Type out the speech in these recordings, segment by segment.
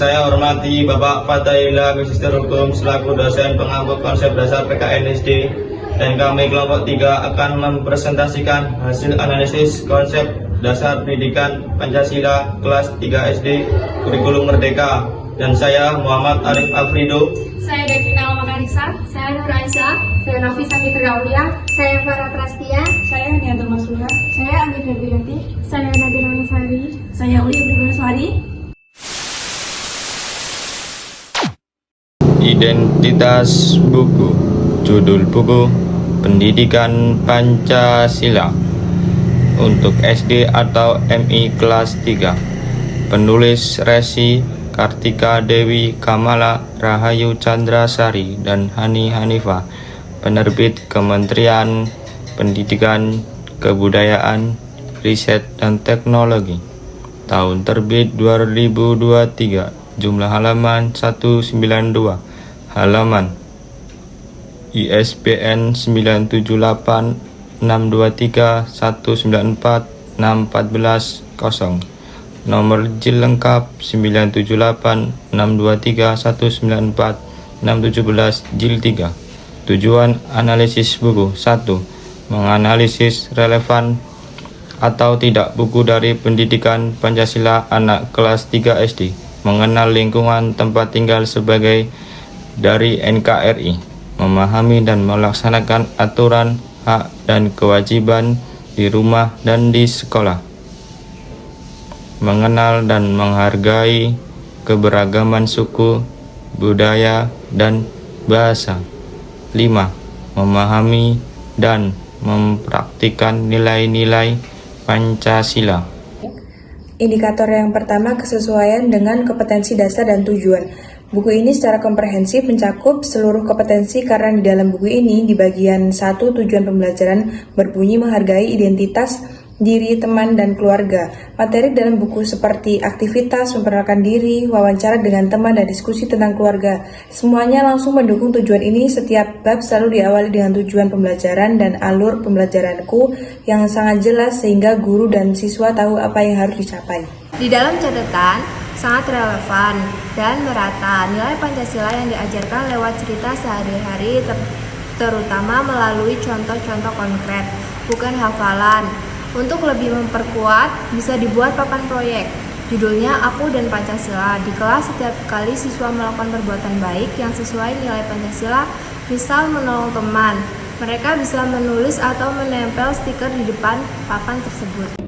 saya hormati Bapak Fatahillah, Magister Hukum selaku dosen pengampu konsep dasar PKN-SD, dan kami kelompok 3 akan mempresentasikan hasil analisis konsep dasar pendidikan Pancasila kelas 3 SD kurikulum Merdeka. Dan saya Muhammad Arif Afrido. Saya Devina Makarisa. Saya Nur Aisyah. Saya Nafisa Fitri Aulia. Saya Farah Prastia. Saya Niantur Masluha. Saya Amir Febrianti. Saya Nabila Mansari. Saya Uli Abdulbaswari. Identitas buku. Judul buku Pendidikan Pancasila untuk SD atau MI kelas 3. Penulis Resi Kartika Dewi Kamala Rahayu Chandrasari dan Hani Hanifah. Penerbit Kementerian Pendidikan, Kebudayaan, Riset dan Teknologi. Tahun terbit 2023. Jumlah halaman 192. Halaman ISBN 9786231946410. Nomor JIL lengkap 9786231946711 JIL 3. Tujuan analisis buku. 1. Menganalisis relevan atau tidak buku dari pendidikan Pancasila anak kelas 3 SD. Mengenal lingkungan tempat tinggal sebagai dari NKRI. Memahami dan melaksanakan aturan, hak dan kewajiban di rumah dan di sekolah. Mengenal dan menghargai keberagaman suku, budaya, dan bahasa. 5. Memahami dan mempraktikkan nilai-nilai Pancasila. Indikator yang pertama, kesesuaian dengan kompetensi dasar dan tujuan. Buku ini secara komprehensif mencakup seluruh kompetensi karena di dalam buku ini di bagian 1 tujuan pembelajaran berbunyi menghargai identitas diri, teman, dan keluarga. Materi dalam buku seperti aktivitas, memperkenalkan diri, wawancara dengan teman, dan diskusi tentang keluarga. Semuanya langsung mendukung tujuan ini. Setiap bab selalu diawali dengan tujuan pembelajaran dan alur pembelajaranku yang sangat jelas sehingga guru dan siswa tahu apa yang harus dicapai. Di dalam catatan, sangat relevan dan merata nilai Pancasila yang diajarkan lewat cerita sehari-hari terutama melalui contoh-contoh konkret, bukan hafalan. Untuk lebih memperkuat, bisa dibuat papan proyek. Judulnya Aku dan Pancasila. Di kelas setiap kali siswa melakukan perbuatan baik yang sesuai nilai Pancasila, misal menolong teman, mereka bisa menulis atau menempel stiker di depan papan tersebut.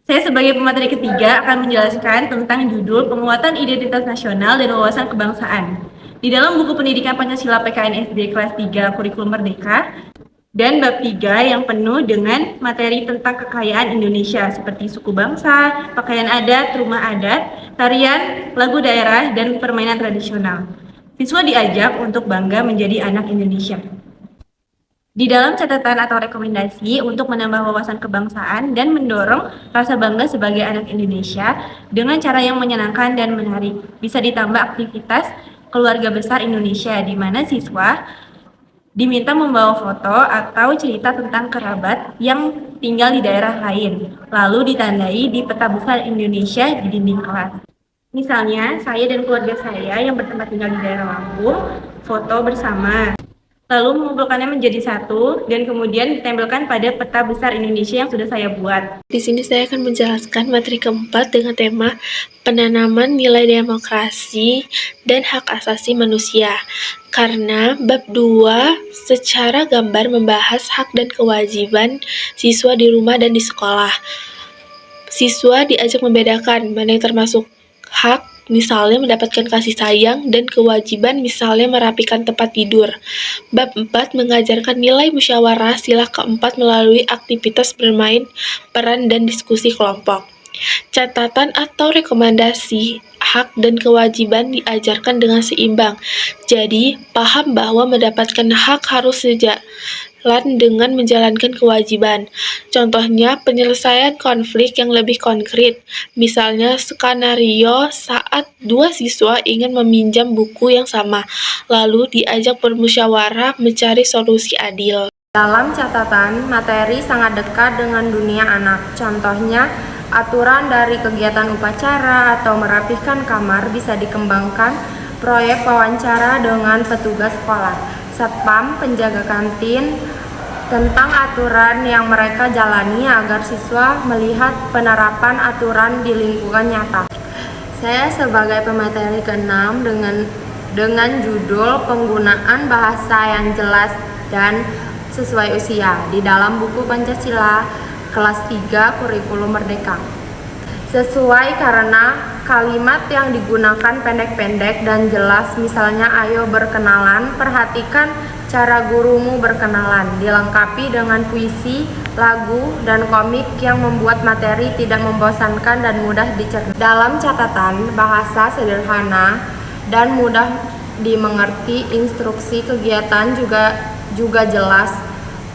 Saya sebagai pemateri ketiga akan menjelaskan tentang judul Penguatan Identitas Nasional dan Wawasan Kebangsaan. Di dalam buku pendidikan Pancasila PKN SD kelas 3 Kurikulum Merdeka, dan bab 3 yang penuh dengan materi tentang kekayaan Indonesia seperti suku bangsa, pakaian adat, rumah adat, tarian, lagu daerah, dan permainan tradisional. Siswa diajak untuk bangga menjadi anak Indonesia. Di dalam catatan atau rekomendasi untuk menambah wawasan kebangsaan dan mendorong rasa bangga sebagai anak Indonesia dengan cara yang menyenangkan dan menarik, bisa ditambah aktivitas keluarga besar Indonesia di mana siswa diminta membawa foto atau cerita tentang kerabat yang tinggal di daerah lain, lalu ditandai di peta besar Indonesia di dinding kelas. Misalnya, saya dan keluarga saya yang bertempat tinggal di daerah Lampung, foto bersama, lalu mengumpulkannya menjadi satu, dan kemudian ditempelkan pada peta besar Indonesia yang sudah saya buat. Di sini saya akan menjelaskan materi keempat dengan tema penanaman nilai demokrasi dan hak asasi manusia. Karena bab 2 secara gambar membahas hak dan kewajiban siswa di rumah dan di sekolah. Siswa diajak membedakan mana yang termasuk hak, misalnya mendapatkan kasih sayang, dan kewajiban misalnya merapikan tempat tidur. Bab 4 mengajarkan nilai musyawarah sila keempat melalui aktivitas bermain, peran, dan diskusi kelompok. Catatan atau rekomendasi hak dan kewajiban diajarkan dengan seimbang. Jadi, paham bahwa mendapatkan hak harus sejalan dengan menjalankan kewajiban. Contohnya, penyelesaian konflik yang lebih konkret. Misalnya, skenario saat dua siswa ingin meminjam buku yang sama, lalu diajak bermusyawarah mencari solusi adil. Dalam catatan, materi sangat dekat dengan dunia anak. Contohnya, aturan dari kegiatan upacara atau merapihkan kamar bisa dikembangkan proyek wawancara dengan petugas sekolah, satpam, penjaga kantin, tentang aturan yang mereka jalani agar siswa melihat penerapan aturan di lingkungan nyata. Saya sebagai pemateri ke-6 dengan judul penggunaan bahasa yang jelas dan sesuai usia di dalam buku Pancasila kelas 3 kurikulum Merdeka. Sesuai karena kalimat yang digunakan pendek-pendek dan jelas, misalnya ayo berkenalan, perhatikan cara gurumu berkenalan, dilengkapi dengan puisi, lagu, dan komik yang membuat materi tidak membosankan dan mudah dicerna. Dalam catatan, bahasa sederhana dan mudah dimengerti, instruksi kegiatan juga jelas.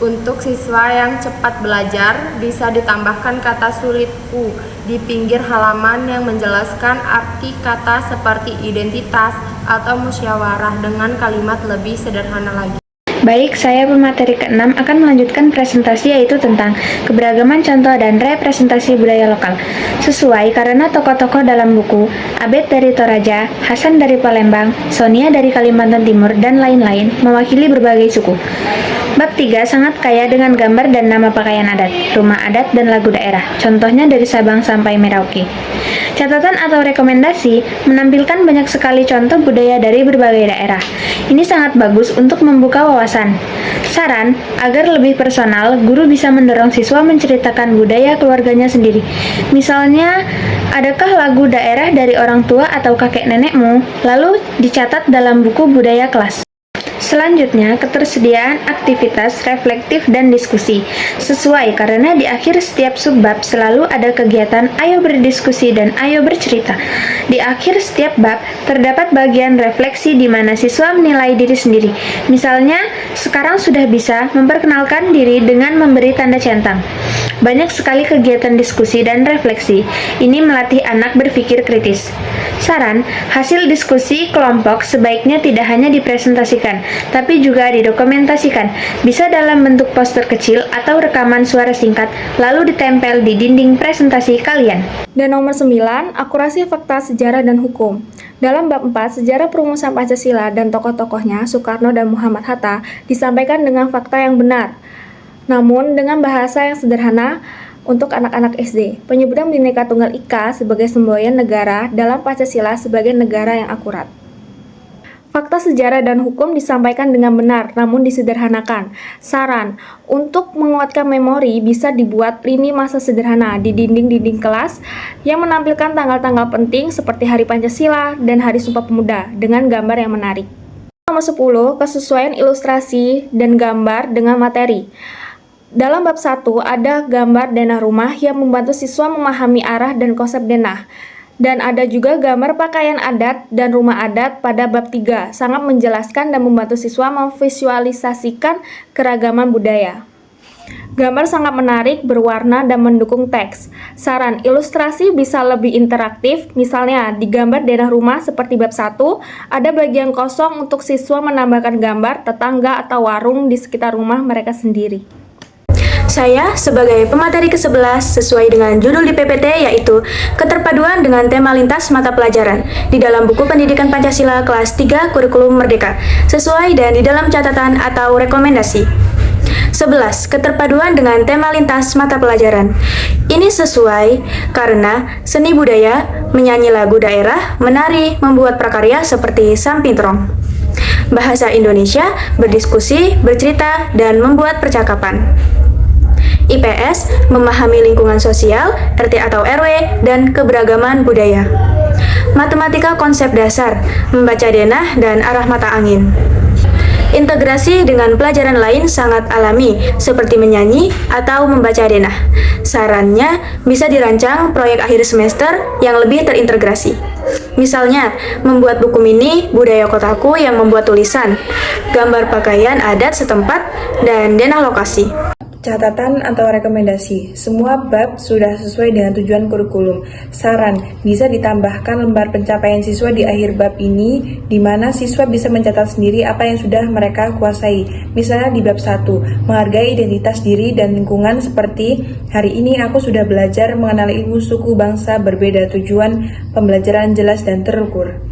Untuk siswa yang cepat belajar, bisa ditambahkan kata sulitku di pinggir halaman yang menjelaskan arti kata seperti identitas atau musyawarah dengan kalimat lebih sederhana lagi. Baik, saya pemateri ke-6 akan melanjutkan presentasi yaitu tentang keberagaman contoh dan representasi budaya lokal. Sesuai karena tokoh-tokoh dalam buku, Abed dari Toraja, Hasan dari Palembang, Sonia dari Kalimantan Timur, dan lain-lain mewakili berbagai suku. Bab 3 sangat kaya dengan gambar dan nama pakaian adat, rumah adat, dan lagu daerah. Contohnya dari Sabang sampai Merauke. Catatan atau rekomendasi menampilkan banyak sekali contoh budaya dari berbagai daerah. Ini sangat bagus untuk membuka wawasan. Saran, agar lebih personal, guru bisa mendorong siswa menceritakan budaya keluarganya sendiri. Misalnya, adakah lagu daerah dari orang tua atau kakek nenekmu? Lalu dicatat dalam buku budaya kelas. Selanjutnya, ketersediaan aktivitas reflektif dan diskusi. Sesuai karena di akhir setiap subbab selalu ada kegiatan ayo berdiskusi dan ayo bercerita. Di akhir setiap bab terdapat bagian refleksi di mana siswa menilai diri sendiri. Misalnya, sekarang sudah bisa memperkenalkan diri dengan memberi tanda centang. Banyak sekali kegiatan diskusi dan refleksi. Ini melatih anak berpikir kritis. Saran, hasil diskusi kelompok sebaiknya tidak hanya dipresentasikan, tapi juga didokumentasikan. Bisa dalam bentuk poster kecil atau rekaman suara singkat, lalu ditempel di dinding presentasi kalian. Dan nomor 9, akurasi fakta sejarah dan hukum. Dalam bab 4, sejarah perumusan Pancasila dan tokoh-tokohnya, Soekarno dan Muhammad Hatta, disampaikan dengan fakta yang benar, namun dengan bahasa yang sederhana untuk anak-anak SD. Penyebutan Bhinneka Tunggal Ika sebagai semboyan negara dalam Pancasila sebagai negara yang akurat. Fakta sejarah dan hukum disampaikan dengan benar, namun disederhanakan. Saran, untuk menguatkan memori bisa dibuat lini masa sederhana di dinding-dinding kelas yang menampilkan tanggal-tanggal penting seperti Hari Pancasila dan Hari Sumpah Pemuda dengan gambar yang menarik. Nomor 10, kesesuaian ilustrasi dan gambar dengan materi. Dalam bab 1 ada gambar denah rumah yang membantu siswa memahami arah dan konsep denah. Dan ada juga gambar pakaian adat dan rumah adat pada bab 3, sangat menjelaskan dan membantu siswa memvisualisasikan keragaman budaya. Gambar sangat menarik, berwarna, dan mendukung teks. Saran, ilustrasi bisa lebih interaktif, misalnya di gambar denah rumah seperti bab 1, ada bagian kosong untuk siswa menambahkan gambar tetangga atau warung di sekitar rumah mereka sendiri. Saya sebagai pemateri ke-11 sesuai dengan judul di PPT yaitu Keterpaduan dengan Tema Lintas Mata Pelajaran di dalam buku Pendidikan Pancasila kelas 3 Kurikulum Merdeka sesuai dan di dalam catatan atau rekomendasi. 11. Keterpaduan dengan tema lintas mata pelajaran. Ini sesuai karena seni budaya, menyanyi lagu daerah, menari, membuat prakarya seperti Sampintrong. Bahasa Indonesia, berdiskusi, bercerita, dan membuat percakapan. IPS, memahami lingkungan sosial, RT atau RW, dan keberagaman budaya. Matematika konsep dasar, membaca denah dan arah mata angin. Integrasi dengan pelajaran lain sangat alami, seperti menyanyi atau membaca denah. Sarannya, bisa dirancang proyek akhir semester yang lebih terintegrasi. Misalnya, membuat buku mini Budaya Kotaku yang membuat tulisan, gambar pakaian adat setempat, dan denah lokasi. Catatan atau rekomendasi, semua bab sudah sesuai dengan tujuan kurikulum. Saran, bisa ditambahkan lembar pencapaian siswa di akhir bab ini, di mana siswa bisa mencatat sendiri apa yang sudah mereka kuasai. Misalnya di bab 1, menghargai identitas diri dan lingkungan seperti, hari ini aku sudah belajar mengenal ilmu suku bangsa berbeda, tujuan pembelajaran jelas dan terukur.